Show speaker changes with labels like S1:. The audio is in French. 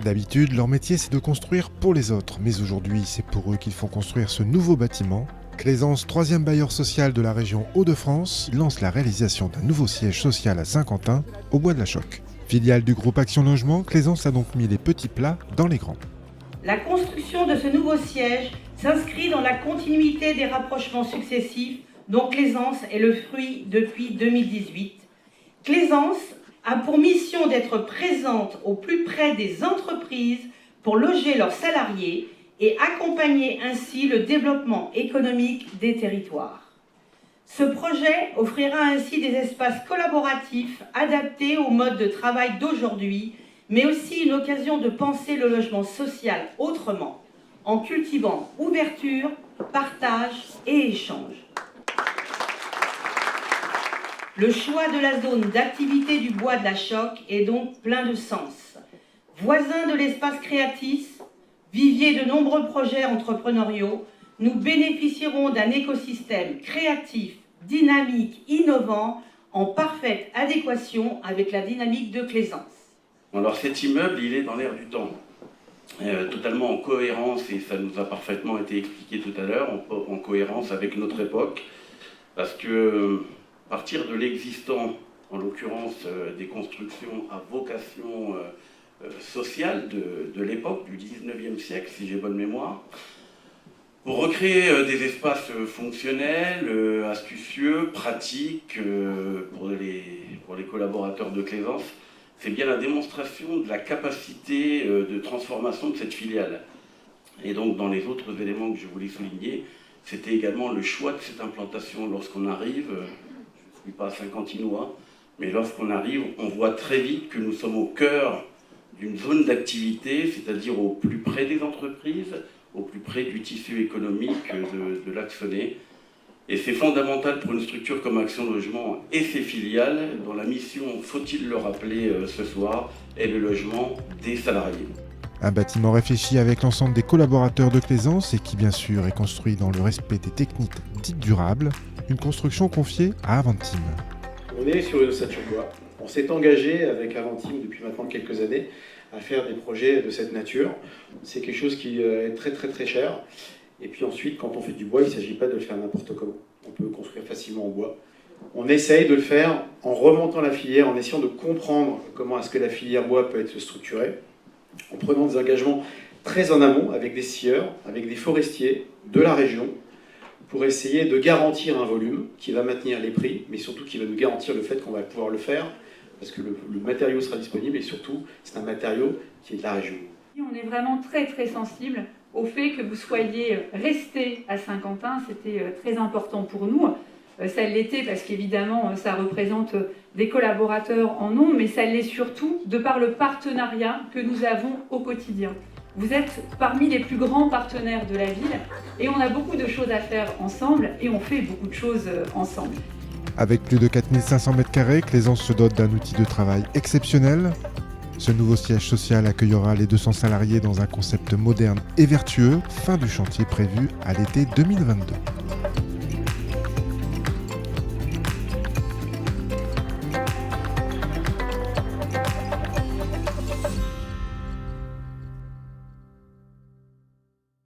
S1: D'habitude, leur métier c'est de construire pour les autres, mais aujourd'hui c'est pour eux qu'ils font construire ce nouveau bâtiment. Claisance, troisième bailleur social de la région Hauts-de-France, lance la réalisation d'un nouveau siège social à Saint-Quentin, au Bois de la Choque. Filiale du groupe Action Logement, Claisance a donc mis les petits plats dans les grands.
S2: La construction de ce nouveau siège s'inscrit dans la continuité des rapprochements successifs dont Claisance est le fruit depuis 2018. Claisance a pour mission d'être présente au plus près des entreprises pour loger leurs salariés et accompagner ainsi le développement économique des territoires. Ce projet offrira ainsi des espaces collaboratifs adaptés au mode de travail d'aujourd'hui, mais aussi une occasion de penser le logement social autrement, en cultivant ouverture, partage et échange. Le choix de la zone d'activité du Bois de la Choque est donc plein de sens. Voisin de l'espace créatif, vivier de nombreux projets entrepreneuriaux, nous bénéficierons d'un écosystème créatif, dynamique, innovant, en parfaite adéquation avec la dynamique de Claisance.
S3: Alors cet immeuble, il est dans l'air du temps, totalement en cohérence, et ça nous a parfaitement été expliqué tout à l'heure, en cohérence avec notre époque, parce que partir de l'existant, en l'occurrence des constructions à vocation sociale de l'époque, du 19e siècle, si j'ai bonne mémoire, pour recréer des espaces fonctionnels, astucieux, pratiques pour les collaborateurs de Claisance, c'est bien la démonstration de la capacité de transformation de cette filiale. Et donc dans les autres éléments que je voulais souligner, c'était également le choix de cette implantation. Lorsqu'on arrive, je ne suis pas Saint-Quentinois, mais lorsqu'on arrive, on voit très vite que nous sommes au cœur d'une zone d'activité, c'est-à-dire au plus près des entreprises, au plus près du tissu économique de l'Axonais. Et c'est fondamental pour une structure comme Action Logement et ses filiales, dont la mission, faut-il le rappeler ce soir, est le logement des salariés.
S1: Un bâtiment réfléchi avec l'ensemble des collaborateurs de Claisance et qui bien sûr est construit dans le respect des techniques dites durables, une construction confiée à Aventim.
S4: On est sur une ossature bois. On s'est engagé avec Aventim depuis maintenant quelques années à faire des projets de cette nature. C'est quelque chose qui est très très très cher. Et puis ensuite, quand on fait du bois, il ne s'agit pas de le faire n'importe comment. On peut construire facilement en bois. On essaye de le faire en remontant la filière, en essayant de comprendre comment est-ce que la filière bois peut être structurée, en prenant des engagements très en amont avec des scieurs, avec des forestiers de la région, pour essayer de garantir un volume qui va maintenir les prix, mais surtout qui va nous garantir le fait qu'on va pouvoir le faire, parce que le matériau sera disponible et surtout, c'est un matériau qui est de la région.
S5: On est vraiment très très sensible au fait que vous soyez resté à Saint-Quentin, c'était très important pour nous. Ça l'était parce qu'évidemment, ça représente des collaborateurs en nombre, mais ça l'est surtout de par le partenariat que nous avons au quotidien. Vous êtes parmi les plus grands partenaires de la ville et on a beaucoup de choses à faire ensemble et on fait beaucoup de choses ensemble.
S1: Avec plus de 4500 m², Claisance se dote d'un outil de travail exceptionnel. Ce nouveau siège social accueillera les 200 salariés dans un concept moderne et vertueux, fin du chantier prévu à l'été 2022.